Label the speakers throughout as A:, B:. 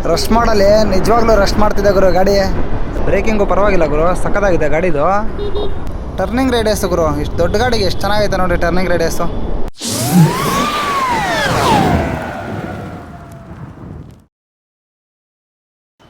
A: Rush ಮಾಡಲಿ ನಿಜವಾಗ್ಲೂ rush ಮಾಡ್ತಿದ್ದೆ ಗುರು ಗಾಡಿ. ಬ್ರೇಕಿಂಗು ಪರವಾಗಿಲ್ಲ ಗುರು, ಸಖತ್ತಾಗಿದೆ ಗಾಡಿದು. ಟರ್ನಿಂಗ್ ರೇಡಿಯಸ್ಸು ಗುರು, ಇಷ್ಟು ದೊಡ್ಡ ಗಾಡಿಗೆ ಎಷ್ಟು ಚೆನ್ನಾಗೈತೆ ನೋಡಿ ಟರ್ನಿಂಗ್ ರೇಡಿಯಸ್ಸು.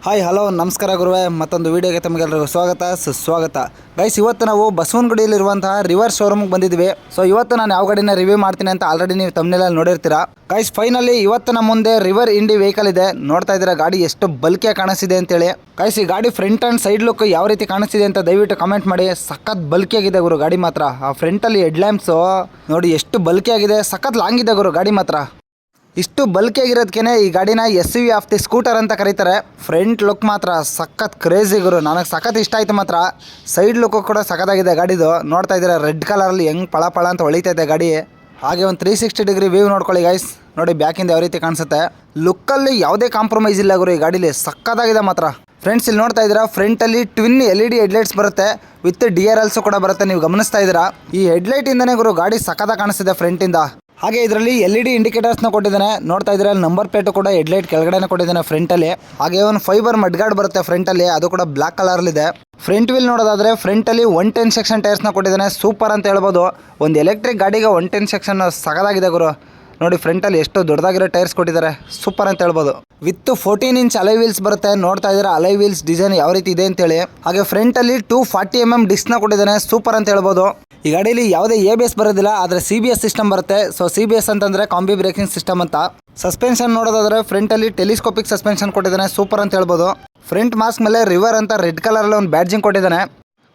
A: ಹಾಯ್ ಹಲೋ ನಮಸ್ಕಾರ ಗುರುವೆ, ಮತ್ತೊಂದು ವೀಡಿಯೋಗೆ ತಮಗೆಲ್ಲರಿಗೂ ಸ್ವಾಗತ ಸುಸ್ವಾಗತ. ಗೈಸ್, ಇವತ್ತು ನಾವು ಬಸವನಗುಡಿಯಲ್ಲಿರುವಂತಹ ರಿವರ್ ಶೋರೂಮ್ಗೆ ಬಂದಿದ್ವಿ. ಸೊ ಇವತ್ತು ನಾನು ಯಾವ ಗಾಡಿನ ರಿವ್ಯೂ ಮಾಡ್ತೀನಿ ಅಂತ ಆಲ್ರೆಡಿ ನೀವು ತಮ್ಮನೇಲಿ ನೋಡಿರ್ತೀರಾ. ಗೈಸ್, ಫೈನಲಿ ಇವತ್ತು ನಮ್ಮ ಮುಂದೆ ರಿವರ್ ಇಂಡಿ ವೆಹಿಕಲ್ ಇದೆ. ನೋಡ್ತಾ ಇದ್ದೀರಾ ಗಾಡಿ ಎಷ್ಟು ಬಲ್ಕಿಯಾಗಿ ಕಾಣಿಸ್ತಿದೆ ಅಂತೇಳಿ. ಗೈಸ್, ಈ ಗಾಡಿ ಫ್ರಂಟ್ ಆ್ಯಂಡ್ ಸೈಡ್ ಲುಕ್ ಯಾವ ರೀತಿ ಕಾಣಿಸ್ತಿದೆ ಅಂತ ದಯವಿಟ್ಟು ಕಮೆಂಟ್ ಮಾಡಿ. ಸಖತ್ ಬಲ್ಕಿಯಾಗಿದೆ ಗುರು ಗಾಡಿ ಮಾತ್ರ. ಆ ಫ್ರಂಟಲ್ಲಿ ಹೆಡ್ ಲ್ಯಾಂಪ್ಸು ನೋಡಿ ಎಷ್ಟು ಬಲ್ಕಿಯಾಗಿದೆ, ಸಖತ್ ಲಾಂಗ್ ಇದೆ ಗುರು ಗಾಡಿ ಮಾತ್ರ. ಇಷ್ಟು ಬಲ್ಕಿಯಾಗಿರೋದಕ್ಕೆ ಈ ಗಾಡಿನ SUV ಆಫ್ ದಿ ಸ್ಕೂಟರ್ ಅಂತ ಕರೀತಾರೆ. ಫ್ರಂಟ್ ಲುಕ್ ಮಾತ್ರ ಸಖತ್ ಕ್ರೇಜಿ ಗುರು, ನನಗೆ ಸಖತ್ ಇಷ್ಟ ಆಯಿತು ಮಾತ್ರ. ಸೈಡ್ ಲುಕ್ಕು ಕೂಡ ಸಖತ್ತಾಗಿದೆ ಗಾಡಿದು. ನೋಡ್ತಾ ಇದ್ದೀರಾ ರೆಡ್ ಕಲರಲ್ಲಿ ಹೆಂಗೆ ಪಳ ಪಳ ಅಂತ ಹೊಳಿತೈತೆ ಗಾಡಿ. ಹಾಗೆ ಒಂದು 360 ಡಿಗ್ರಿ ವ್ಯೂ ನೋಡ್ಕೊಳ್ಳಿ ಗೈಸ್. ನೋಡಿ ಬ್ಯಾಕಿಂದ ಯಾವ ರೀತಿ ಕಾಣಿಸುತ್ತೆ. ಲುಕ್ಕಲ್ಲಿ ಯಾವುದೇ ಕಾಂಪ್ರಮೈಸ್ ಇಲ್ಲ ಗುರು ಈ ಗಾಡೀಲಿ, ಸಖತ್ತಾಗಿದೆ ಮಾತ್ರ. ಫ್ರೆಂಡ್ಸ್, ಇಲ್ಲಿ ನೋಡ್ತಾ ಇದ್ದೀರಾ ಫ್ರಂಟಲ್ಲಿ ಟ್ವಿನ್ LED ಹೆಡ್ಲೈಟ್ಸ್ ಬರುತ್ತೆ, ವಿತ್ DRLs ಕೂಡ ಬರುತ್ತೆ. ನೀವು ಗಮನಿಸ್ತಾ ಇದ್ದೀರಾ ಈ ಹೆಡ್ಲೈಟಿಂದನೇ ಗುರು ಗಾಡಿ ಸಖತ್ತಾಗಿ ಕಾಣಿಸ್ತಿದೆ ಫ್ರಂಟಿಂದ. ಹಾಗೆ ಇದರಲ್ಲಿ LED ಇಂಡಿಕೇಟರ್ಸ್ನ ಕೊಟ್ಟಿದ್ದಾನೆ. ನೋಡ್ತಾ ಇದ್ರೆ ನಂಬರ್ ಪ್ಲೇಟು ಕೂಡ ಹೆಡ್ಲೈಟ್ ಕೆಳಗಡೆನೇ ಕೊಟ್ಟಿದ್ದಾನೆ ಫ್ರಂಟಲ್ಲಿ. ಹಾಗೆ ಒಂದು ಫೈಬರ್ ಮಡ್ಗಾರ್ಡ್ ಬರುತ್ತೆ ಫ್ರಂಟಲ್ಲಿ, ಅದು ಕೂಡ ಬ್ಲಾಕ್ ಕಲರ್ಲಿದೆ. ಫ್ರಂಟ್ ವೀಲ್ ನೋಡೋದಾದ್ರೆ ಫ್ರಂಟಲ್ಲಿ 110 ಸೆಕ್ಷನ್ ಟೈರ್ಸ್ನ ಕೊಟ್ಟಿದ್ದಾನೆ. ಸೂಪರ್ ಅಂತ ಹೇಳ್ಬೋದು. ಒಂದು ಎಲೆಕ್ಟ್ರಿಕ್ ಗಾಡಿಗೆ 110 ಸೆಕ್ಷನ್ ಸಖತ್ತಾಗಿದೆ ಗುರು. ನೋಡಿ ಫ್ರಂಟಲ್ಲಿ ಎಷ್ಟು ದೊಡ್ಡದಾಗಿರೋ ಟೈರ್ಸ್ ಕೊಟ್ಟಿದ್ದಾರೆ, ಸೂಪರ್ ಅಂತ ಹೇಳ್ಬೋದು. ವಿತ್ 14 ಇಂಚ್ ಅಲೈ ವೀಲ್ಸ್ ಬರುತ್ತೆ. ನೋಡ್ತಾ ಇದ್ದೀರಾ ಅಲೈ ವೀಲ್ಸ್ ಡಿಸೈನ್ ಯಾವ ರೀತಿ ಇದೆ ಅಂತೇಳಿ. ಹಾಗೆ ಫ್ರಂಟಲ್ಲಿ 240 mm ಡಿಸ್ಕ್ನ ಕೊಟ್ಟಿದ್ದಾನೆ, ಸೂಪರ್ ಅಂತ ಹೇಳ್ಬೋದು. ಈ ಗಾಡಿಯಲ್ಲಿ ಯಾವುದೇ ABS ಬರೋದಿಲ್ಲ, ಆದರೆ CBS ಸಿಸ್ಟಮ್ ಬರುತ್ತೆ. ಸೊ CBS ಅಂತಂದರೆ ಕಾಂಬಿ ಬ್ರೇಕಿಂಗ್ ಸಿಸ್ಟಮ್ ಅಂತ. ಸಸ್ಪೆನ್ಷನ್ ನೋಡೋದಾದ್ರೆ ಫ್ರಂಟಲ್ಲಿ ಟೆಲಿಸ್ಕೋಪಿಕ್ ಸಸ್ಪೆನ್ಷನ್ ಕೊಟ್ಟಿದ್ದಾನೆ, ಸೂಪರ್ ಅಂತ ಹೇಳ್ಬೋದು. ಫ್ರಂಟ್ ಮಾಸ್ಕ್ ಮೇಲೆ ರಿವರ್ ಅಂತ ರೆಡ್ ಕಲರಲ್ಲಿ ಒಂದು ಬ್ಯಾಡ್ಜಿಂಗ್ ಕೊಟ್ಟಿದ್ದಾನೆ.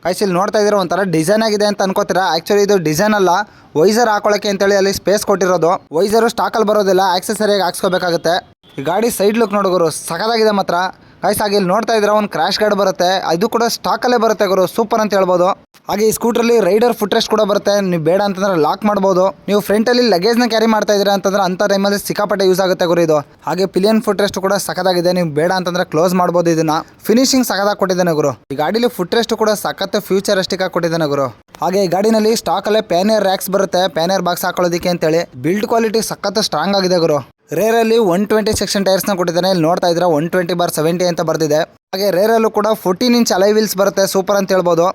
A: ಇಲ್ಲಿ ನೋಡ್ತಾ ಇದ್ದೀರಾ ಒಂಥರ ಡಿಸೈನ್ ಆಗಿದೆ ಅಂತ ಅನ್ಕೋತೀರಾ. ಆ್ಯಕ್ಚುಲಿ ಇದು ಡಿಸೈನ್ ಅಲ್ಲ, ವೈಸರ್ ಹಾಕೊಳ್ಳೋಕ್ಕೆ ಅಂತೇಳಿ ಅಲ್ಲಿ ಸ್ಪೇಸ್ ಕೊಟ್ಟಿರೋದು. ವೈಸರು ಸ್ಟಾಕಲ್ಲಿ ಬರೋದಿಲ್ಲ, ಆಕ್ಸೆಸರಿಯಾಗಿ ಹಾಕ್ಸ್ಕೋಬೇಕಾಗುತ್ತೆ. ಈ ಗಾಡಿ ಸೈಡ್ ಲುಕ್ ನೋಡೋರು ಸಖತ್ತಾಗಿದೆ ಮಾತ್ರ. ಹಾಗೆ ಇಲ್ಲಿ ನೋಡ್ತಾ ಇದ್ದೀರಾ ಒಂದು ಕ್ರಾಶ್ ಗಾರ್ಡ್ ಬರುತ್ತೆ, ಇದು ಕೂಡ ಸ್ಟಾಕಲ್ಲೇ ಬರುತ್ತೆ ಗುರು, ಸೂಪರ್ ಅಂತ ಹೇಳ್ಬೋದು. ಹಾಗೆ ಈ ಸ್ಕೂಟ್ರಲ್ಲಿ ರೈಡರ್ ಫುಟ್ರೆಸ್ಟ್ ಕೂಡ ಬರುತ್ತೆ. ನೀವು ಬೇಡ ಅಂತಂದ್ರೆ ಲಾಕ್ ಮಾಡ್ಬೋದು. ನೀವು ಫ್ರಂಟಲ್ಲಿ ಲಗೇಜ್ನ ಕ್ಯಾರಿ ಮಾಡ್ತಾ ಇದ್ದೀರಾ ಅಂತಂದ್ರೆ ಅಂಥ ಟೈಮಲ್ಲಿ ಸಿಕ್ಕಾಪಟ್ಟೆ ಯೂಸ್ ಆಗುತ್ತೆ ಗುರು ಇದು. ಹಾಗೆ ಪಿಲಿಯನ್ ಫುಟ್ರೆಸ್ಟ್ ಕೂಡ ಸಖತ್ತಾಗಿದೆ, ನೀವು ಬೇಡ ಅಂತಂದ್ರೆ ಕ್ಲೋಸ್ ಮಾಡ್ಬೋದು ಇದನ್ನ. ಫಿನಿಶಿಂಗ್ ಸಖತ್ತಾಗಿ ಕೊಟ್ಟಿದ್ದಾನೆ ಗುರು. ಈ ಗಾಡಿಲಿ ಫುಟ್ರೆಸ್ಟ್ ಕೂಡ ಸಖತ್ ಫ್ಯೂಚರಿಸ್ಟಿಕ್ ಆಗಿ ಕೊಟ್ಟಿದ್ದಾನೆ ಗುರು. ಹಾಗೆ ಈ ಗಾಡಿನಲ್ಲಿ ಸ್ಟಾಕಲ್ಲೇ ಪ್ಯಾನಿಯರ್ ರ್ಯಾಕ್ಸ್ ಬರುತ್ತೆ, ಪ್ಯಾನಿಯರ್ ಬಾಕ್ಸ್ ಹಾಕೊಳ್ಳೋದಕ್ಕೆ ಅಂತೇಳಿ. ಬಿಲ್ಡ್ ಕ್ವಾಲಿಟಿ ಸಖತ್ ಸ್ಟ್ರಾಂಗ್ ಆಗಿದೆ ಗುರು. ರೇರಲ್ಲಿ 120 ಸೆಕ್ಷನ್ ಟೈರ್ಸ್ನ ಕೊಟ್ಟಿದ್ದಾನೆ. ಇಲ್ಲಿ ನೋಡ್ತಾ ಇದ್ರೆ 120/70 ಅಂತ ಬರ್ದಿದೆ. ಹಾಗೆ ರೇರಲ್ಲೂ ಕೂಡ 14 ಇಂಚ್ ಅಲೈ ವೀಲ್ಸ್ ಬರುತ್ತೆ, ಸೂಪರ್ ಅಂತ ಹೇಳ್ಬೋದು.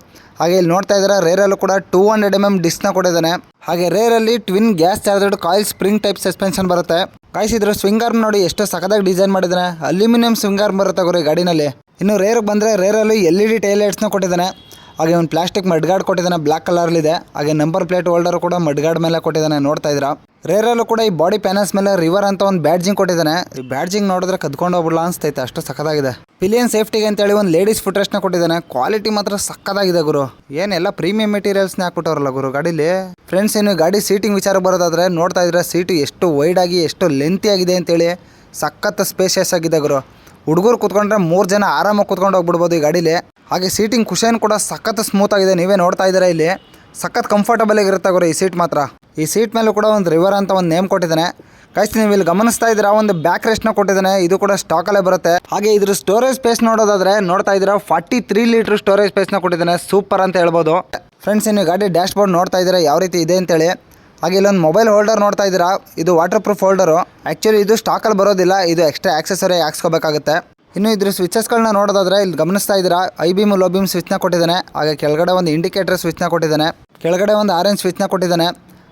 A: ಹಾಗೆ ಇಲ್ಲಿ ನೋಡ್ತಾ ಇದ್ರೆ ರೇರಲ್ಲೂ ಕೂಡ 200 mm ಡಿಸ್ಕ್ನ ಕೊಟ್ಟಿದ್ದಾನೆ. ಹಾಗೆ ರೇರಲ್ಲಿ twin gas charged coil spring type suspension ಬರುತ್ತೆ. ಕಾಯಿಸಿದ್ರೆ ಸ್ವಿಂಗ್ ಆರ್ಮ್ ನೋಡಿ ಎಷ್ಟು ಸಖತ್ತಾಗಿ ಡಿಸೈನ್ ಮಾಡಿದ್ದಾನೆ. ಅಲ್ಯೂಮಿನಿಯಂ ಸ್ವಿಂಗ್ ಆರ್ಮ್ ಬರುತ್ತೆ ಗುರು ಈ ಗಾಡಿನಲ್ಲಿ. ಇನ್ನು ರೇರ್ಗೆ ಬಂದರೆ ರೇರಲ್ಲಿ LED ಟೈಲ್ ಲೈಟ್ಸ್ನ ಕೊಟ್ಟಿದ್ದಾನೆ. ಹಾಗೆ ಒಂದು ಪ್ಲಾಸ್ಟಿಕ್ ಮಡ್ಗಾರ್ಡ್ ಕೊಟ್ಟಿದ್ದಾನೆ, ಬ್ಲಾಕ್ ಕಲರ್ಲಿದೆ. ಹಾಗೆ ನಂಬರ್ ಪ್ಲೇಟ್ ಹೋಲ್ಡರ್ ಕೂಡ ಮಡ್ಗಾರ್ಡ್ ಮೇಲೆ ಕೊಟ್ಟಿದ್ದಾನೆ, ನೋಡ್ತಾ ಇದ್ದೀರಾ. ರೇರಲ್ಲೂ ಕೂಡ ಈ ಬಾಡಿ ಪ್ಯಾನಲ್ಸ್ ಮೇಲೆ ರಿವರ್ ಅಂತ ಒಂದು ಬ್ಯಾಡ್ಜಿಂಗ್ ಕೊಟ್ಟಿದ್ದಾನೆ. ಈ ಬ್ಯಾಡ್ಜಿಂಗ್ ನೋಡಿದ್ರೆ ಕದ್ಕೊಂಡು ಹೋಗ್ಬಿಡಲ್ಲ ಅನ್ಸ್ತೈತೆ, ಅಷ್ಟು ಸಖತ್ತಾಗಿದೆ. ಪಿಲಿಯನ್ ಸೇಫ್ಟಿಗೆ ಅಂತೇಳಿ ಒಂದು ಲೇಡೀಸ್ ಫುಟ್ರೆಸ್ಟ್ನ ಕೊಟ್ಟಿದ್ದಾನೆ. ಕ್ವಾಲಿಟಿ ಮಾತ್ರ ಸಖತ್ತಾಗಿದೆ ಗುರು. ಏನೆಲ್ಲ ಪ್ರೀಮಿಯಂ ಮೆಟೀರಿಯಲ್ಸ್ನ ಹಾಕ್ಬಿಟ್ಟವ್ರಲ್ಲ ಗುರು ಗಾಡೀಲಿ. ಫ್ರೆಂಡ್ಸ್, ಏನು ಗಾಡಿ ಸೀಟಿಂಗ್ ವಿಚಾರ ಬರೋದಾದ್ರೆ ನೋಡ್ತಾ ಇದ್ರೆ ಸೀಟು ಎಷ್ಟು ವೈಡ್ ಆಗಿ ಎಷ್ಟು ಲೆಂತಿ ಆಗಿದೆ ಅಂತೇಳಿ. ಸಖತ್ ಸ್ಪೇಷಿಯಸ್ ಆಗಿದೆ ಗುರು. ಹುಡುಗರು ಕೂತ್ಕೊಂಡ್ರೆ 3 ಜನ ಆರಾಮಾಗಿ ಕೂತ್ಕೊಂಡು ಹೋಗ್ಬಿಡ್ಬೋದು ಈ ಗಾಡೀಲಿ. ಹಾಗೆ ಸೀಟಿಂಗ್ ಕುಷನ್ ಕೂಡ ಸಖತ್ ಸ್ಮೂತ್ ಆಗಿದೆ, ನೀವೇ ನೋಡ್ತಾ ಇದ್ದೀರಾ ಇಲ್ಲಿ. ಸಖತ್ ಕಂಫರ್ಟಬಲ್ ಆಗಿರುತ್ತೆ ಗುರು ಈ ಸೀಟ್ ಮಾತ್ರ. ಈ ಸೀಟ್ ಮೇಲೂ ಕೂಡ ಒಂದು ರಿವರ್ ಅಂತ ಒಂದು ನೇಮ್ ಕೊಟ್ಟಿದ್ದಾನೆ. ನೀವು ಇಲ್ಲಿ ಗಮನಿಸ್ತಾ ಇದ್ದೀರಾ ಒಂದು ಬ್ಯಾಕ್ ರೆಸ್ಟ್ನ ಕೊಟ್ಟಿದ್ದಾನೆ, ಇದು ಕೂಡ ಸ್ಟಾಕಲ್ಲೇ ಬರುತ್ತೆ. ಹಾಗೆ ಇದ್ರ ಸ್ಟೋರೇಜ್ ಸ್ಪೇಸ್ ನೋಡೋದಾದ್ರೆ ನೋಡ್ತಾ ಇದ್ದೀರಾ 43 ಲೀಟರ್ ಸ್ಟೋರೇಜ್ ಸ್ಪೇಸ್ನ ಕೊಟ್ಟಿದ್ದಾನೆ, ಸೂಪರ್ ಅಂತ ಹೇಳ್ಬೋದು. ಫ್ರೆಂಡ್ಸ್, ಇನ್ನು ಗಾಡಿ ಡ್ಯಾಶ್ ಬೋರ್ಡ್ ನೋಡ್ತಾ ಇದ್ದೀರಾ ಯಾವ ರೀತಿ ಇದೆ ಅಂತೇಳಿ. ಹಾಗೆ ಇಲ್ಲೊಂದು ಮೊಬೈಲ್ ಹೋಲ್ಡರ್ ನೋಡ್ತಾ ಇದ್ದೀರಾ, ಇದು ವಾಟರ್ ಪ್ರೂಫ್ ಹೋಲ್ಡರು. ಆ್ಯಕ್ಚುಲಿ ಇದು ಸ್ಟಾಕಲ್ಲಿ ಬರೋದಿಲ್ಲ, ಇದು ಎಕ್ಸ್ಟ್ರಾ ಆಕ್ಸೆಸರಿ ಹಾಕ್ಸ್ಕೋಬೇಕಾಗುತ್ತೆ. ಇನ್ನು ಇದ್ರ ಸ್ವಿಚಸ್ಗಳನ್ನ ನೋಡೋದಾದ್ರೆ ಇಲ್ಲಿ ಗಮನಿಸ್ತಾ ಇದ್ದೀರಾ ಐ ಬೀಮ್ ಲೋ ಬೀಮ್ ಸ್ವಿಚ್ನ ಕೊಟ್ಟಿದ್ದಾನೆ. ಹಾಗೆ ಕೆಳಗಡೆ ಒಂದು ಇಂಡಿಕೇಟರ್ ಸ್ವಿಚ್ನ ಕೊಟ್ಟಿದ್ದಾನೆ, ಕೆಳಗಡೆ ಒಂದು ಆರೆಂಜ್ ಸ್ವಿಚ್ನ ಕೊಟ್ಟಿದ್ದಾನೆ.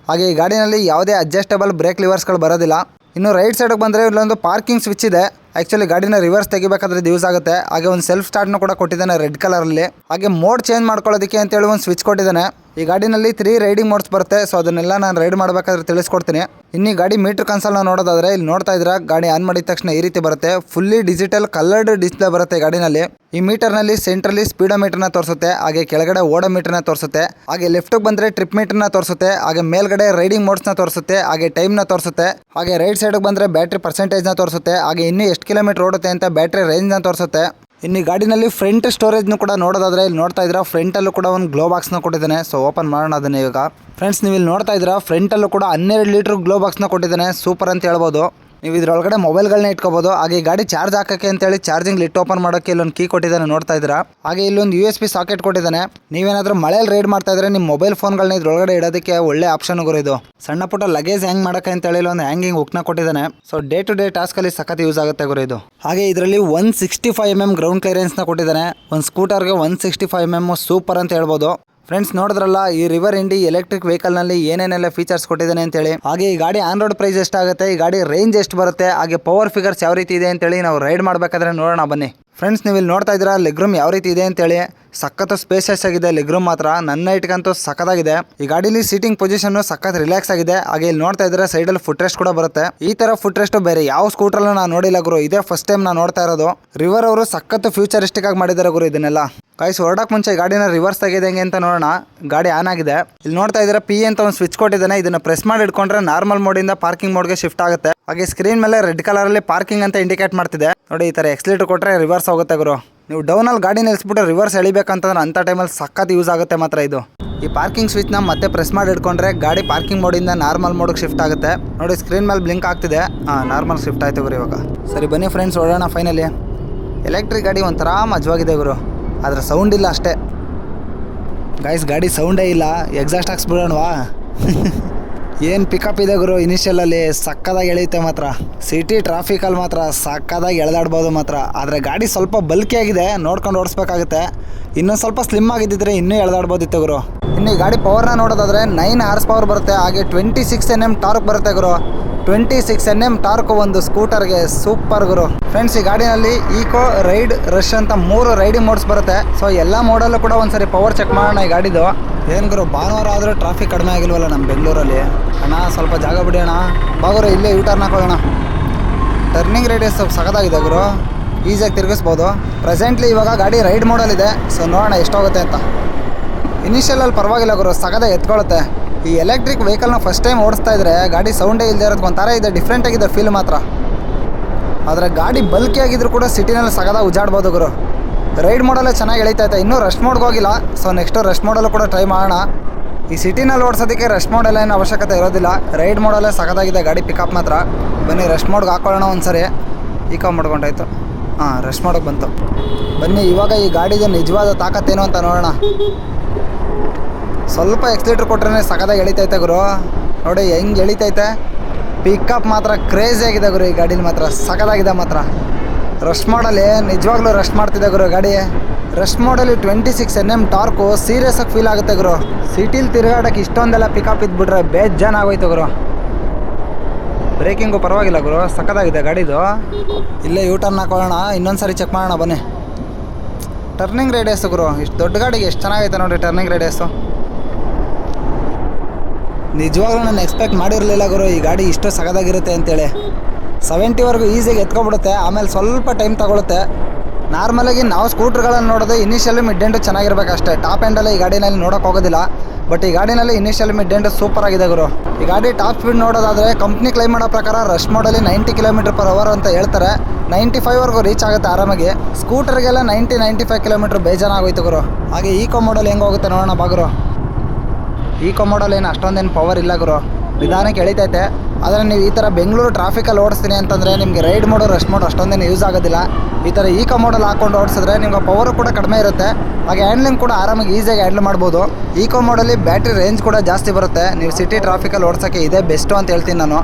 A: ಹಾಗೆ ಈ ಗಾಡಿನಲ್ಲಿ ಯಾವುದೇ ಅಡ್ಜಸ್ಟಬಲ್ ಬ್ರೇಕ್ ಲಿವರ್ಸ್ಗಳು ಬರೋದಿಲ್ಲ. ಇನ್ನು ರೈಟ್ ಸೈಡ್ಗೆ ಬಂದರೆ ಇಲ್ಲೊಂದು ಪಾರ್ಕಿಂಗ್ ಸ್ವಿಚ್ ಇದೆ. ಆ್ಯಕ್ಚುಲಿ ಗಾಡಿನ ರಿವರ್ಸ್ ತೆಗಿಬೇಕಾದ್ರೆ ಇದು ಯೂಸ್ ಆಗುತ್ತೆ. ಹಾಗೆ ಒಂದು ಸೆಲ್ಫ್ ಸ್ಟಾರ್ಟ್ನ ಕೂಡ ಕೊಟ್ಟಿದ್ದಾನೆ ರೆಡ್ ಕಲರಲ್ಲಿ. ಹಾಗೆ ಮೋಡ್ ಚೇಂಜ್ ಮಾಡ್ಕೊಳ್ಳೋದಕ್ಕೆ ಅಂತೇಳಿ ಒಂದು ಸ್ವಿಚ್ ಕೊಟ್ಟಿದ್ದಾನೆ. ಈ ಗಾಡಿನಲ್ಲಿ 3 ರೈಡಿಂಗ್ ಮೋಡ್ಸ್ ಬರುತ್ತೆ. ಸೊ ಅದನ್ನೆಲ್ಲ ನಾನು ರೈಡ್ ಮಾಡಬೇಕಾದ್ರೆ ತಿಳಿಸ್ಕೊಡ್ತೀನಿ. ಇನ್ನು ಈ ಗಾಡಿ ಮೀಟರ್ ಕನ್ಸಲ್ನ ನೋಡೋದಾದ್ರೆ ಇಲ್ಲಿ ನೋಡ್ತಾ ಇದ್ರೆ ಗಾಡಿ ಆನ್ ಮಾಡಿದ ತಕ್ಷಣ ಈ ರೀತಿ ಬರುತ್ತೆ. ಫುಲ್ಲಿ ಡಿಜಿಟಲ್ ಕಲರ್ಡ್ ಡಿಸ್ಪ್ಲೇ ಬರುತ್ತೆ ಈ ಗಾಡಿನಲ್ಲಿ. ಈ ಮೀಟರ್ನಲ್ಲಿ ಸೆಂಟ್ರಲ್ಲಿ ಸ್ಪೀಡೋಮೀಟರ್ನ ತೋರಿಸುತ್ತೆ, ಹಾಗೆ ಕೆಳಗಡೆ ಓಡೋಮೀಟರ್ನ ತೋರಿಸುತ್ತೆ. ಹಾಗೆ ಲೆಫ್ಟಿಗೆ ಬಂದರೆ ಟ್ರಿಪ್ ಮೀಟರ್ನ ತೋರಿಸುತ್ತೆ. ಹಾಗೆ ಮೇಲ್ಗಡೆ ರೈಡಿಂಗ್ ಮೋಡ್ಸ್ನ ತೋರಿಸುತ್ತೆ, ಹಾಗೆ ಟೈಮ್ನ ತೋರಿಸುತ್ತೆ. ಹಾಗೆ ರೈಟ್ ಸೈಡ್ಗೆ ಬಂದರೆ ಬ್ಯಾಟ್ರಿ ಪರ್ಸೆಂಟೇಜ್ನ ತೋರಿಸುತ್ತೆ. ಹಾಗೆ ಇನ್ನೂ ಎಷ್ಟು ಕಿಲೋಮೀಟರ್ ಓಡುತ್ತೆ ಅಂತ ಬ್ಯಾಟ್ರಿ ರೇಂಜ್ನ ತೋರಿಸುತ್ತೆ. ಇನ್ನು ಈ ಗಾಡಿನಲ್ಲಿ ಫ್ರಂಟ್ ಸ್ಟೋರೇಜ್ನು ಕೂಡ ನೋಡೋದಾದ್ರೆ ಇಲ್ಲಿ ನೋಡ್ತಾ ಇದ್ದೀರಾ ಫ್ರಂಟಲ್ಲೂ ಕೂಡ ಒಂದು ಗ್ಲೋ ಬಾಕ್ಸ್ನ ಕೊಟ್ಟಿದ್ದಾನೆ. ಸೊ ಓಪನ್ ಮಾಡೋಣ ಅದನ್ನ ಇವಾಗ. ಫ್ರೆಂಡ್ಸ್, ನೀವು ಇಲ್ಲಿ ನೋಡ್ತಾ ಇದ್ದೀರಾ ಫ್ರಂಟಲ್ಲೂ ಕೂಡ 12 ಲೀಟರ್ ಗ್ಲೋ ಬಾಕ್ಸ್ನ ಕೊಟ್ಟಿದ್ದಾನೆ, ಸೂಪರ್ ಅಂತ ಹೇಳ್ಬೋದು. ನೀವು ಇದರೊಳಗಡೆ ಮೊಬೈಲ್ಗಳನ್ನ ಇಟ್ಕೋಬಹುದು. ಹಾಗೆ ಈ ಗಾಡಿ ಚಾರ್ಜ್ ಹಾಕೋಕ್ಕೆ ಅಂತೇಳಿ ಚಾರ್ಜಿಂಗ್ ಲಿಟ್ ಓಪನ್ ಮಾಡೋಕ್ಕೆ ಇಲ್ಲೊಂದು ಕೀ ಕೊಟ್ಟಿದ್ದಾನೆ, ನೋಡ್ತಾ ಇದ್ದೀರಾ. ಹಾಗೆ ಇಲ್ಲೊಂದು USB ಸಾಕೆಟ್ ಕೊಟ್ಟಿದ್ದಾನೆ. ನೀವೇನಾದ್ರೂ ಮಳೆಯಲ್ಲಿ ರೈಡ್ ಮಾಡ್ತಾ ಇದ್ರೆ ನಿಮ್ಮ ಮೊಬೈಲ್ ಫೋನ್ಗಳನ್ನ ಇದ್ರೊಳಗಡೆ ಇಡೋದಕ್ಕೆ ಒಳ್ಳೆ ಆಪ್ಷನ್ ಇದು. ಸಣ್ಣ ಪುಟ್ಟ ಲಗೇಜ್ ಹ್ಯಾಂಗ್ ಮಾಡೋಕ್ಕೆ ಅಂತೇಳಿ ಒಂದು ಹ್ಯಾಂಗಿಂಗ್ ಹುಕ್ನ ಕೊಟ್ಟಿದ್ದಾನೆ. ಸೊ ಡೇ ಟು ಡೇ ಟಾಸ್ಕಲ್ಲಿ ಸಖತ್ ಯೂಸ್ ಆಗುತ್ತೆ ಇದು. ಹಾಗೆ ಇದರಲ್ಲಿ 165mm ಗ್ರೌಂಡ್ ಕ್ಲಿಯರೆನ್ಸ್ನ ಕೊಟ್ಟಿದ್ದಾನೆ. ಒಂದು ಸ್ಕೂಟರ್ಗೆ 165mm ಸೂಪರ್ ಅಂತ ಹೇಳ್ಬೋದು. ಫ್ರೆಂಡ್ಸ್ ನೋಡಿದ್ರಲ್ಲ ಈ ರಿವರ್ ಇಂಡಿ ಎಲೆಕ್ಟ್ರಿಕ್ ವೆಹಿಕಲ್ ನಲ್ಲಿ ಏನೇನೆಲ್ಲ ಫೀಚರ್ಸ್ ಕೊಟ್ಟಿದ್ದಾನೆ ಅಂತೇಳಿ. ಹಾಗೆ ಈ ಗಾಡಿ ಆನ್ ರೋಡ್ ಪ್ರೈಸ್ ಎಷ್ಟಾಗುತ್ತೆ, ಈ ಗಾಡಿ ರೇಂಜ್ ಎಷ್ಟು ಬರುತ್ತೆ, ಹಾಗೆ ಪವರ್ ಫಿಗರ್ಸ್ ಯಾವ ರೀತಿ ಇದೆ ಅಂತೇಳಿ ನಾವು ರೈಡ್ ಮಾಡಬೇಕಾದ್ರೆ ನೋಡೋಣ ಬನ್ನಿ. ಫ್ರೆಂಡ್ಸ್ ನೀವು ಇಲ್ಲಿ ನೋಡ್ತಾ ಇದ್ದೀರಾ ಲೆಗ್ ರೂಮ್ ಯಾವ ರೀತಿ ಇದೆ ಅಂತೇಳಿ. ಸಖತ್ ಸ್ಪೇಸಿಯಸ್ ಆಗಿದೆ ಲೆಗ್ ರೂಮ್ ಮಾತ್ರ, ನನ್ನ ಇಟ್ಕಂತೂ ಸಖತ್ತಾಗಿದೆ. ಈ ಗಾಡಿಲಿ ಸೀಟಿಂಗ್ ಪೊಸಿಷನ್ ಸಖತ್ ರಿಲ್ಯಾಕ್ಸ್ ಆಗಿದೆ. ಹಾಗೆ ಇಲ್ಲಿ ನೋಡ್ತಾ ಇದ್ರೆ ಸೈಡಲ್ಲಿ ಫುಟ್ ರೆಸ್ಟ್ ಕೂಡ ಬರುತ್ತೆ. ಈ ತರ ಫುಟ್ ರೆಸ್ಟ್ ಬೇರೆ ಯಾವ ಸ್ಕೂಟರ್ ನಾನು ನೋಡಿಲ್ಲ ಗುರು, ಇದೇ ಫಸ್ಟ್ ಟೈಮ್ ನಾನು ನೋಡ್ತಾ ಇರೋದು. ರಿವರ್ ಅವರು ಸಖತ್ ಫ್ಯೂಚರಿಸ್ಟಿಕ್ ಆಗಿ ಮಾಡಿದ್ದಾರೆ ಗುರು ಇದನ್ನೆಲ್ಲ. ಗೈಸ್ ಹೊರಡಕ್ಕೆ ಮುಂಚೆ ಗಾಡಿನ ರಿವರ್ಸ್ ತೆಗೆದ ಹೆಂಗೆ ಅಂತ ನೋಡೋಣ. ಗಾಡಿ ಆನ್ ಆಗಿದೆ. ಇಲ್ಲಿ ನೋಡ್ತಾ ಇದ್ದೀರಾ P ಅಂತ ಒಂದು ಸ್ವಿಚ್ ಕೊಟ್ಟಿದ್ದಾನೆ. ಇದನ್ನ ಪ್ರೆಸ್ ಮಾಡಿ ಇಟ್ಕೊಂಡ್ರೆ ನಾರ್ಮಲ್ ಮೋಡಿಂದ ಪಾರ್ಕಿಂಗ್ ಮೋಡ್ಗೆ ಶಿಫ್ಟ್ ಆಗುತ್ತೆ. ಹಾಗೆ ಸ್ಕ್ರೀನ್ ಮೇಲೆ ರೆಡ್ ಕಲರ್ ಅಲ್ಲಿ ಪಾರ್ಕಿಂಗ್ ಅಂತ ಇಂಡಿಕೇಟ್ ಮಾಡ್ತಿದೆ ನೋಡಿ. ಈ ತರ ಎಕ್ಸ್ಲೇಟರ್ ಕೊಟ್ಟರೆ ರಿವರ್ಸ್ ಹೋಗುತ್ತೆ ಗುರು. ನೀವು ಡೌನ್ ಅಲ್ಲಿ ಗಾಡಿ ನಿಲ್ಲಿಸ್ಬಿಟ್ಟು ರಿವರ್ಸ್ ಎಳಿಬೇಕಂತಂದ್ರೆ ಅಂತ ಟೈಮಲ್ಲಿ ಸಖತ್ ಯೂಸ್ ಆಗುತ್ತೆ ಮಾತ್ರ ಇದು. ಈ ಪಾರ್ಕಿಂಗ್ ಸ್ವಿಚ್ನ ಮತ್ತೆ ಪ್ರೆಸ್ ಮಾಡಿ ಇಟ್ಕೊಂಡ್ರೆ ಗಾಡಿ ಪಾರ್ಕಿಂಗ್ ಮೋಡಿಂದ ನಾರ್ಮಲ್ ಮೋಡ್ಗೆ ಶಿಫ್ಟ್ ಆಗುತ್ತೆ ನೋಡಿ. ಸ್ಕ್ರೀನ್ ಮೇಲೆ ಬ್ಲಿಂಕ್ ಆಗ್ತಿದೆ. ನಾರ್ಮಲ್ ಶಿಫ್ಟ್ ಆಯ್ತು ಗುರು ಇವಾಗ. ಸರಿ ಬನ್ನಿ ಫ್ರೆಂಡ್ಸ್ ಹೊರಡೋಣ ಫೈನಲಿ. ಎಲೆಕ್ಟ್ರಿಕ್ ಗಾಡಿ ಒಂಥರ ಮಜವಾಗಿದೆ ಗುರು, ಆದರೆ ಸೌಂಡ್ ಇಲ್ಲ ಅಷ್ಟೇ. ಗೈಸ್ ಗಾಡಿ ಸೌಂಡೇ ಇಲ್ಲ. ಎಕ್ಸಾಸ್ಟ್ ಹಾಕ್ಸ್ಬಿಡೋಣವಾ? ಏನು ಪಿಕಪ್ ಇದೆ ಗುರು ಇನಿಷಿಯಲಲ್ಲಿ, ಸಕ್ಕದಾಗಿ ಎಳೆಯುತ್ತೆ ಮಾತ್ರ. ಸಿಟಿ ಟ್ರಾಫಿಕಲ್ಲಿ ಮಾತ್ರ ಸಕ್ಕದಾಗಿ ಎಳೆದಾಡ್ಬೋದು ಮಾತ್ರ. ಆದರೆ ಗಾಡಿ ಸ್ವಲ್ಪ ಬಲ್ಕಿ ಆಗಿದೆ, ನೋಡ್ಕೊಂಡು ಓಡಿಸ್ಬೇಕಾಗುತ್ತೆ. ಇನ್ನೊಂದು ಸ್ವಲ್ಪ ಸ್ಲಿಮ್ ಆಗಿದ್ದಿದ್ರೆ ಇನ್ನೂ ಎಳೆದಾಡ್ಬೋದಿತ್ತು ಗುರು. ಇನ್ನು ಈ ಗಾಡಿ ಪವರ್ನ ನೋಡೋದಾದ್ರೆ 9 ಹಾರ್ಸ್ ಪವರ್ ಬರುತ್ತೆ. ಹಾಗೆ 26 Nm ಟಾರ್ಕ್ ಬರುತ್ತೆ ಗುರು. 26 Nm ಟಾರ್ಕ್ ಒಂದು ಸ್ಕೂಟರ್ಗೆ ಸೂಪರ್ ಗುರು. ಫ್ರೆಂಡ್ಸ್ ಈ ಗಾಡಿನಲ್ಲಿ ಈಕೋ, ರೈಡ್, ರಶ್ ಅಂತ 3 ರೈಡಿಂಗ್ ಮೋಡ್ಸ್ ಬರುತ್ತೆ. ಸೊ ಎಲ್ಲ ಮೋಡಲ್ಲೂ ಕೂಡ ಒಂದ್ಸರಿ ಪವರ್ ಚೆಕ್ ಮಾಡೋಣ ಈ ಗಾಡಿದು. ಏನು ಗುರು ಭಾನುವಾರ ಆದರೂ ಟ್ರಾಫಿಕ್ ಕಡಿಮೆ ಆಗಿಲ್ವಲ್ಲ ನಮ್ಮ ಬೆಂಗಳೂರಲ್ಲಿ. ಅಣ್ಣ ಸ್ವಲ್ಪ ಜಾಗ ಬಿಡಿ ಅಣ್ಣ. ಬಾಗುರು ಇಲ್ಲೇ ಯೂಟರ್ನ್ ಹಾಕೊಳ್ಳೋಣ. ಟರ್ನಿಂಗ್ ರೇಡಿಯಸ್ ಸ್ವಲ್ಪ ಸಖತ್ತಾಗಿದೆ ಗುರು, ಈಸಿಯಾಗಿ ತಿರುಗಿಸ್ಬೋದು. ಪ್ರೆಸೆಂಟ್ಲಿ ಇವಾಗ ಗಾಡಿ ರೈಡ್ ಮೋಡಲ್ಲಿದೆ. ಸೊ ನೋಡೋಣ ಎಷ್ಟೋಗುತ್ತೆ ಅಂತ. ಇನಿಷಿಯಲಲ್ಲಿ ಪರವಾಗಿಲ್ಲ ಗುರು, ಸಖತ್ತಾಗಿ ಎತ್ಕೊಳ್ಳುತ್ತೆ. ಈ ಎಲೆಕ್ಟ್ರಿಕ್ ವೆಹಿಕಲ್ನ ಫಸ್ಟ್ ಟೈಮ್ ಓಡಿಸ್ತಾ ಇದ್ರೆ ಗಾಡಿ ಸೌಂಡೇ ಇಲ್ಲದೆ ಇರೋದು ಒಂಥರ ಇದೆ, ಡಿಫ್ರೆಂಟ್ ಆಗಿದೆ ಫೀಲ್ ಮಾತ್ರ. ಆದರೆ ಗಾಡಿ ಬಲ್ಕಿ ಆಗಿದ್ರು ಕೂಡ ಸಿಟಿನಲ್ಲಿ ಸಖತ್ತಾಗಿ ಉಜಾಡ್ಬೋದು ಗುರು. ರೈಡ್ ಮೋಡಲ್ಲೇ ಚೆನ್ನಾಗಿ ಎಳಿತೈತೆ. ಇನ್ನೂ ರಶ್ ಮೋಡ್ಗೆ ಹೋಗಿಲ್ಲ. ಸೊ ನೆಕ್ಸ್ಟು ರಶ್ ಮೋಡಲ್ಲೂ ಕೂಡ ಟ್ರೈ ಮಾಡೋಣ. ಈ ಸಿಟಿನಲ್ಲಿ ಓಡಿಸೋದಕ್ಕೆ ರಶ್ ಮೋಡೆಲ್ಲ ಏನು ಅವಶ್ಯಕತೆ ಇರೋದಿಲ್ಲ. ರೈಡ್ ಮೋಡಲ್ಲೇ ಸಖತ್ತಾಗಿದೆ ಗಾಡಿ ಪಿಕಪ್ ಮಾತ್ರ. ಬನ್ನಿ ರಶ್ ಮೋಡ್ಗೆ ಹಾಕೊಳ್ಳೋಣ ಒಂದ್ಸರಿ. ಈಕೋ ಮಾಡ್ಕೊಂಡಾಯ್ತು. ರಶ್ ಮೋಡಕ್ಕೆ ಬಂತು. ಬನ್ನಿ ಇವಾಗ ಈ ಗಾಡಿದು ನಿಜವಾದ ತಾಕತ್ತೇನು ಅಂತ ನೋಡೋಣ. ಸ್ವಲ್ಪ ಎಕ್ಸ್ಲೇಟರ್ ಕೊಟ್ರೆ ಸಖತ್ತಾಗಿ ಎಳಿತೈತೆ ಗುರು. ನೋಡಿ ಹೆಂಗೆ ಎಳಿತೈತೆ. ಪಿಕಪ್ ಮಾತ್ರ ಕ್ರೇಜಿ ಆಗಿದೆ ಗುರು ಈ ಗಾಡೀಲಿ ಮಾತ್ರ, ಸಖತ್ತಾಗಿದೆ ಮಾತ್ರ. ರಶ್ ಮಾಡಲ್ಲಿ ನಿಜವಾಗ್ಲೂ ರಶ್ ಮಾಡ್ತಿದೆ ಗುರು ಗಾಡಿ. ರಶ್ ಮಾಡಲ್ಲಿ 26 Nm ಟಾರ್ಕು ಸೀರಿಯಸ್ ಆಗಿ ಫೀಲ್ ಆಗುತ್ತೆ ಗುರು. ಸಿಟಿಲಿ ತಿರುಗಾಡಕ್ಕೆ ಇಷ್ಟೊಂದೆಲ್ಲ ಪಿಕಪ್ ಇದ್ಬಿಟ್ರೆ ಬೇಜಾನ್ ಆಗೋಯ್ತು ಗುರು. ಬ್ರೇಕಿಂಗು ಪರವಾಗಿಲ್ಲ ಗುರು, ಸಖತ್ತಾಗಿದೆ ಗಾಡಿದು. ಇಲ್ಲೇ ಯೂಟರ್ನ್ ಹಾಕೊಳ್ಳೋಣ, ಇನ್ನೊಂದು ಸಾರಿ ಚೆಕ್ ಮಾಡೋಣ ಬನ್ನಿ. ಟರ್ನಿಂಗ್ ರೇಡಿಯಸ್ಸು ಗುರು, ಇಷ್ಟು ದೊಡ್ಡ ಗಾಡಿಗೆ ಎಷ್ಟು ಚೆನ್ನಾಗೈತೆ ನೋಡಿ ಟರ್ನಿಂಗ್ ರೇಡಿಯಸ್ಸು. ನಿಜವಾಗ್ಲೂ ನಾನು ಎಕ್ಸ್ಪೆಕ್ಟ್ ಮಾಡಿರಲಿಲ್ಲ ಗುರು ಈ ಗಾಡಿ ಇಷ್ಟು ಸಖತ್ತಾಗಿರುತ್ತೆ ಅಂತೇಳಿ. 70ವರೆಗೂ ಈಸಿಯಾಗಿ ಎತ್ಕೊಬಿಡುತ್ತೆ, ಆಮೇಲೆ ಸ್ವಲ್ಪ ಟೈಮ್ ತಗೊಳುತ್ತೆ. ನಾರ್ಮಲಾಗಿ ನಾವು ಸ್ಕೂಟ್ರ್ಗಳನ್ನು ನೋಡೋದು ಇನಿಷಿಯಲಿ ಮಿಡ್ ಎಂಡು ಚೆನ್ನಾಗಿರ್ಬೇಕು ಅಷ್ಟೇ. ಟಾಪ್ ಎಂಡಲ್ಲಿ ಈ ಗಾಡಿನಲ್ಲಿ ನೋಡೋಕೆ ಹೋಗೋದಿಲ್ಲ. ಬಟ್ ಈ ಗಾಡಿನಲ್ಲಿ ಇನಿಷಿಯಲಿ ಮಿಡ್ ಎಂಡು ಸೂಪರ್ ಆಗಿದೆ ಗುರು. ಈ ಗಾಡಿ ಟಾಪ್ ಸ್ಪೀಡ್ ನೋಡೋದಾದರೆ ಕಂಪ್ನಿ ಕ್ಲೈಮ್ ಮಾಡೋ ಪ್ರಕಾರ ರಶ್ ಮೋಡಲ್ಲಿ 90 km/h ಅಂತ ಹೇಳ್ತಾರೆ. 95ವರೆಗೂ ರೀಚ್ ಆಗುತ್ತೆ ಆರಾಮಾಗಿ. ಸ್ಕೂಟರ್ಗೆಲ್ಲ 90-95 km ಬೇಜಾನಾಗೋಯ್ತು ಗುರು. ಹಾಗೆ ಈಕೋ ಮೋಡಲ್ ಹೆಂಗೆ ಹೋಗುತ್ತೆ ನೋಡೋಣ ಬಾಗುರು. ಈಕೋ ಮೋಡಲ್ ಏನು ಅಷ್ಟೊಂದೇನು ಪವರ್ ಇಲ್ಲ ಗುರು, ನಿಧಾನಕ್ಕೆ ಎಳಿತೈತೆ. ಆದರೆ ನೀವು ಈ ಥರ ಬೆಂಗಳೂರು ಟ್ರಾಫಿಕಲ್ಲಿ ಓಡಿಸ್ತೀನಿ ಅಂತಂದರೆ ನಿಮಗೆ ರೈಡ್ ಮೋಡು, ರಶ್ ಮೋಡ್ ಅಷ್ಟೊಂದೇನು ಯೂಸ್ ಆಗೋದಿಲ್ಲ. ಈ ಥರ ಈಕೋ ಮೋಡಲ್ ಹಾಕ್ಕೊಂಡು ಓಡಿಸಿದ್ರೆ ನಿಮ್ಗೆ ಪವರು ಕೂಡ ಕಡಿಮೆ ಇರುತ್ತೆ. ಹಾಗೆ ಹ್ಯಾಂಡ್ಲಿಂಗ್ ಕೂಡ ಆರಾಮಾಗಿ ಈಸಿಯಾಗಿ ಹ್ಯಾಂಡ್ಲ್ ಮಾಡ್ಬೋದು. ಈಕೋ ಮೋಡಲ್ಲಿ ಬ್ಯಾಟ್ರಿ ರೇಂಜ್ ಕೂಡ ಜಾಸ್ತಿ ಬರುತ್ತೆ. ನೀವು ಸಿಟಿ ಟ್ರಾಫಿಕಲ್ಲಿ ಓಡಿಸೋಕ್ಕೆ ಇದೇ ಬೆಸ್ಟು ಅಂತ ಹೇಳ್ತೀನಿ ನಾನು.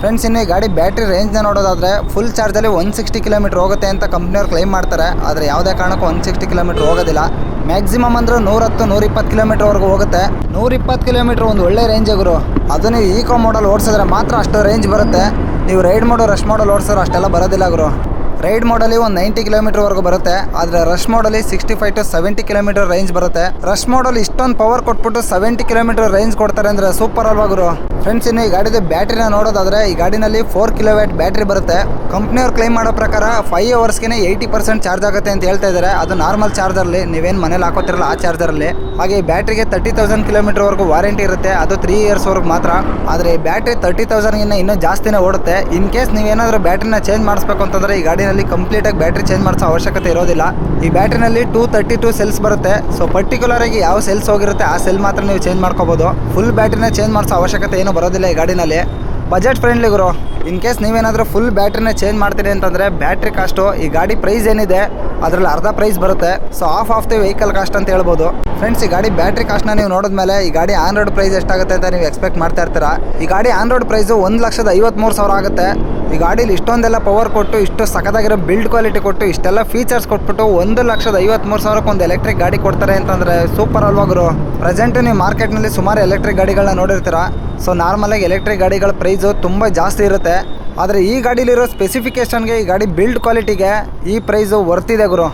A: ಫ್ರೆಂಡ್ಸ್ ಇನ್ನು ಈ ಗಾಡಿ ಬ್ಯಾಟ್ರಿ ರೇಂಜ್ನ ನೋಡೋದಾದರೆ ಫುಲ್ ಚಾರ್ಜಲ್ಲಿ 160 km ಹೋಗುತ್ತೆ ಅಂತ ಕಂಪ್ನಿಯವ್ರು ಕ್ಲೈಮ್ ಮಾಡ್ತಾರೆ. ಆದರೆ ಯಾವುದೇ ಕಾರಣಕ್ಕೂ 160 km ಹೋಗೋದಿಲ್ಲ. ಮ್ಯಾಕ್ಸಿಮಮ್ ಅಂದರೆ 110-120 km ಹೋಗುತ್ತೆ. 120 km ಒಂದು ಒಳ್ಳೆ ರೇಂಜ್ ಗುರು. ಅದು ನೀವು ಈಕೋ ಮೋಡಲ್ ಓಡಿಸಿದ್ರೆ ಮಾತ್ರ ಅಷ್ಟು ರೇಂಜ್ ಬರುತ್ತೆ. ನೀವು ರೈಡ್ ಮೋಡು, ರಶ್ ಮೋಡಲ್ ಓಡಿಸಿದ್ರೆ ಅಷ್ಟೆಲ್ಲ ಬರೋದಿಲ್ಲ ಗುರು. ರೈಡ್ ಮೋಡಲ್ಲಿ ಒಂದು 90 km ಬರುತ್ತೆ. ಆದರೆ ರಶ್ ಮೋಡಲ್ಲಿ 65-70 km ರೇಂಜ್ ಬರುತ್ತೆ. ರಶ್ ಮೋಡಲ್ಲಿ ಇಷ್ಟೊಂದು ಪವರ್ ಕೊಟ್ಬಿಟ್ಟು 70 km ರೇಂಜ್ ಕೊಡ್ತಾರೆ ಅಂದರೆ ಸೂಪರ್ ಅಲ್ವಾ ಗುರು. ಫ್ರೆಂಡ್ಸ್ ಇನ್ನು ಈ ಗಾಡಿದ ಬ್ಯಾಟ್ರಿನ ನೋಡೋದಾದರೆ ಈ ಗಾಡಿನಲ್ಲಿ 4 kW ಬ್ಯಾಟ್ರಿ ಬರುತ್ತೆ. ಕಂಪ್ನಿಯವ್ರು ಕ್ಲೈಮ್ ಮಾಡೋ ಪ್ರಕಾರ 5 ಅವರ್ಸ್ಗೆ 80% ಚಾರ್ಜ್ ಆಗುತ್ತೆ ಅಂತ ಹೇಳ್ತಾ ಇದ್ದಾರೆ. ಅದು ನಾರ್ಮಲ್ ಚಾರ್ಜರ್ಲಿ, ನೀವೇನು ಮನೇಲಿ ಹಾಕೋತಿರಲ್ಲ ಆ ಚಾರ್ಜರಲ್ಲಿ. ಹಾಗೆ ಈ ಬ್ಯಾಟ್ರಿಗೆ 30,000 km ವಾರಂಟಿ ಇರುತ್ತೆ. ಅದು 3 ಇಯರ್ಸ್ವರೆಗೂ ಮಾತ್ರ. ಆದರೆ ಈ ಬ್ಯಾಟ್ರಿ 30,000 ಇನ್ನೂ ಜಾಸ್ತಿನೇ ಓಡುತ್ತೆ. ಇನ್ ಕೇಸ್ ನೀವೇನಾದರೂ ಬ್ಯಾಟ್ರಿನ ಚೇಂಜ್ ಮಾಡಿಸ್ಬೇಕು ಅಂತಂದರೆ ಈ ಗಾಡಿನಲ್ಲಿ ಕಂಪ್ಲೀಟಾಗಿ ಬ್ಯಾಟ್ರಿ ಚೇಂಜ್ ಮಾಡಿಸೋ ಅವಶ್ಯಕತೆ ಇರೋದಿಲ್ಲ. ಈ ಬ್ಯಾಟ್ರಿನಲ್ಲಿ 232 ಸೆಲ್ಸ್ ಬರುತ್ತೆ. ಸೊ ಪರ್ಟಿಕ್ಯುಲರ್ ಆಗಿ ಯಾವ ಸೆಲ್ಸ್ ಹೋಗಿರುತ್ತೆ ಆ ಸೆಲ್ ಮಾತ್ರ ನೀವು ಚೇಂಜ್ ಮಾಡ್ಕೋಬಹುದು. ಫುಲ್ ಬ್ಯಾಟ್ರಿನ ಚೇಂಜ್ ಮಾಡಿಸೋ ಅವಶ್ಯಕತೆ ಏನು ಬರೋದಿಲ್ಲ ಈ ಗಾಡಿನಲ್ಲಿ. ಬಜೆಟ್ ಫ್ರೆಂಡ್ಲಿ ಗುರು. ಇನ್ ಕೇಸ್ ನೀವೇನಾದರೂ ಫುಲ್ ಬ್ಯಾಟ್ರಿನ ಚೇಂಜ್ ಮಾಡ್ತೀರಿ ಅಂತಂದರೆ ಬ್ಯಾಟ್ರಿ ಕಾಸ್ಟು ಈ ಗಾಡಿ ಪ್ರೈಸ್ ಏನಿದೆ ಅದರಲ್ಲಿ ಅರ್ಧ ಪ್ರೈಸ್ ಬರುತ್ತೆ. So of the vehicle cost ಅಂತ ಹೇಳ್ಬೋದು. ಫ್ರೆಂಡ್ಸ್, ಈ ಗಾಡಿ ಬ್ಯಾಟ್ರಿ ಕಾಸ್ಟ್ನ ನೀವು ನೋಡಿದ್ಮೇಲೆ ಈ ಗಾಡಿ ಆನ್ ರೋಡ್ ಪ್ರೈಸ್ ಎಷ್ಟಾಗುತ್ತೆ ಅಂತ ನೀವು ಎಕ್ಸ್ಪೆಕ್ಟ್ ಮಾಡ್ತಾ ಇರ್ತೀರಾ. ಈ ಗಾಡಿ ಆನ್ ರೋಡ್ ಪ್ರೈಸು 1,53,000 ಆಗುತ್ತೆ. ಈ ಗಾಡೀಲಿ ಇಷ್ಟೊಂದೆಲ್ಲ ಪವರ್ ಕೊಟ್ಟು, ಇಷ್ಟು ಸಖತ್ತಾಗಿರೋ ಬಿಲ್ಡ್ ಕ್ವಾಲಿಟಿ ಕೊಟ್ಟು, ಇಷ್ಟೆಲ್ಲ ಫೀಚರ್ಸ್ ಕೊಟ್ಬಿಟ್ಟು 1,53,000 ಒಂದು ಎಲೆಕ್ಟ್ರಿಕ್ ಗಾಡಿ ಕೊಡ್ತಾರೆ ಅಂತಂದರೆ ಸೂಪರ್ ಅಲ್ವಾ ಗುರು. ಪ್ರೆಸೆಂಟ್ ನೀವು ಮಾರ್ಕೆಟ್ನಲ್ಲಿ ಸುಮಾರು ಎಲೆಕ್ಟ್ರಿಕ್ ಗಾಡಿಗಳನ್ನ ನೋಡಿರ್ತೀರ. ಸೊ ನಾರ್ಮಲಾಗಿ ಎಲೆಕ್ಟ್ರಿಕ್ ಗಾಡಿಗಳ ಪ್ರೈಸು ತುಂಬ ಜಾಸ್ತಿ ಇರುತ್ತೆ. ಆದರೆ ಈ ಗಾಡೀಲಿರೋ ಸ್ಪೆಸಿಫಿಕೇಷನ್ಗೆ, ಈ ಗಾಡಿ ಬಿಲ್ಡ್ ಕ್ವಾಲಿಟಿಗೆ ಈ ಪ್ರೈಸು ವರ್ತಿದೆ ಗುರು.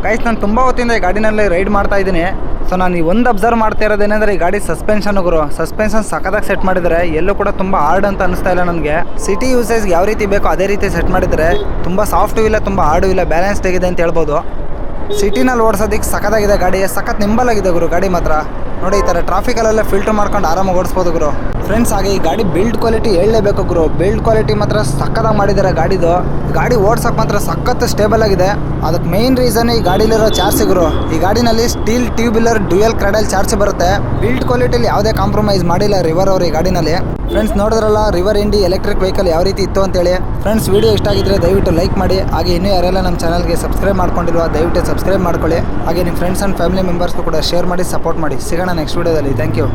A: ಗೈಸ್, ನಾನು ತುಂಬ ಹೊತ್ತಿಂದ ಈ ಗಾಡಿನಲ್ಲಿ ರೈಡ್ ಮಾಡ್ತಾ ಇದ್ದೀನಿ. ಸೊ ನಾನು ಈ ಒಂದು ಅಬ್ಸರ್ವ್ ಮಾಡ್ತಾ ಇರೋದೇನೆಂದರೆ ಈ ಗಾಡಿ ಸಸ್ಪೆನ್ಷನ್ ಗುರು. ಸಸ್ಪೆನ್ಷನ್ ಸಖತ್ತಾಗಿ ಸೆಟ್ ಮಾಡಿದರೆ, ಎಲ್ಲೂ ಕೂಡ ತುಂಬ ಹಾರ್ಡ್ ಅಂತ ಅನಿಸ್ತಾ ಇಲ್ಲ ನನಗೆ. ಸಿಟಿ ಯೂಸೇಜ್ಗೆ ಯಾವ ರೀತಿ ಬೇಕೋ ಅದೇ ರೀತಿ ಸೆಟ್ ಮಾಡಿದರೆ ತುಂಬ ಸಾಫ್ಟು ಇಲ್ಲ, ತುಂಬ ಹಾರ್ಡು ಇಲ್ಲ, ಬ್ಯಾಲೆನ್ಸ್ಡ್ ಆಗಿದೆ ಅಂತ ಹೇಳ್ಬೋದು. ಸಿಟಿನಲ್ಲಿ ಓಡಿಸೋದಕ್ಕೆ ಸಖತ್ತಾಗಿದೆ ಗಾಡಿ. ಸಖತ್ ನಿಂಬಲ್ ಆಗಿದೆ ಗುರು ಗಾಡಿ ಮಾತ್ರ. ನೋಡಿ, ಈ ಥರ ಟ್ರಾಫಿಕಲ್ಲೆಲ್ಲ ಫಿಲ್ಟರ್ ಮಾಡ್ಕೊಂಡು ಆರಾಮಾಗಿ ಓಡಿಸ್ಬೋದು ಗುರು. ಫ್ರೆಂಡ್ಸ್, ಹಾಗೆ ಈ ಗಾಡಿ ಬಿಲ್ಡ್ ಕ್ವಾಲಿಟಿ ಹೇಳಲೇಬೇಕು ಗುರು. ಬಿಲ್ಡ್ ಕ್ವಾಲಿಟಿ ಮಾತ್ರ ಸಖತ್ತಾಗಿ ಮಾಡಿದ್ದಾರೆ ಗಾಡಿದು. ಗಾಡಿ ಓಡ್ಸೋಕೆ ಮಾತ್ರ ಸಖತ್ ಸ್ಟೇಬಲ್ ಆಗಿದೆ. ಅದಕ್ಕೆ ಮೇನ್ ರೀಸನ್ ಈ ಗಾಡಿಲಿರೋ ಚಾರ್ಜ್ ಗುರು. ಈ ಗಾಡಿನಲ್ಲಿ steel tubular dual cradle charge ಬರುತ್ತೆ. ಬಿಲ್ಡ್ ಕ್ವಾಲಿಟಿಲಿ ಯಾವುದೇ ಕಾಂಪ್ರಮೈಸ್ ಮಾಡಿಲ್ಲ ರಿವರ್ ಅವರು ಈ ಗಾಡಿನಲ್ಲಿ. ಫ್ರೆಂಡ್ಸ್, ನೋಡಿದ್ರಲ್ಲ ರಿವರ್ ಇಂಡಿ ಎಲೆಕ್ಟ್ರಿಕ್ ವೆಹಿಕಲ್ ಯಾವ ರೀತಿ ಇತ್ತು ಅಂತೇಳಿ. ಫ್ರೆಂಡ್ಸ್, ವಿಡಿಯೋ ಇಷ್ಟ ಆಗಿದ್ರೆ ದಯವಿಟ್ಟು ಲೈಕ್ ಮಾಡಿ. ಹಾಗೆ ಇನ್ನೂ ಯಾರೆಲ್ಲ ನಮ್ಮ ಚಾನಲ್ಗೆ ಸಬ್ಸ್ಕ್ರೈಬ್ ಮಾಡ್ಕೊಂಡಿಲ್ವ ದಯವಿಟ್ಟು ಸಬ್ಸ್ಕ್ರೈಬ್ ಮಾಡ್ಕೊಳ್ಳಿ. ಹಾಗೆ ನಿಮ್ಮ ಫ್ರೆಂಡ್ಸ್ ಆ್ಯಂಡ್ ಫ್ಯಾಮಿಲಿ ಮೆಂಬರ್ಸ್ಗೂ ಕೂಡ ಶೇರ್ ಮಾಡಿ, ಸಪೋರ್ಟ್ ಮಾಡಿ. ಸಿಗೋಣ ನೆಕ್ಸ್ಟ್ ವಿಡಿಯೋದಲ್ಲಿ. Thank you.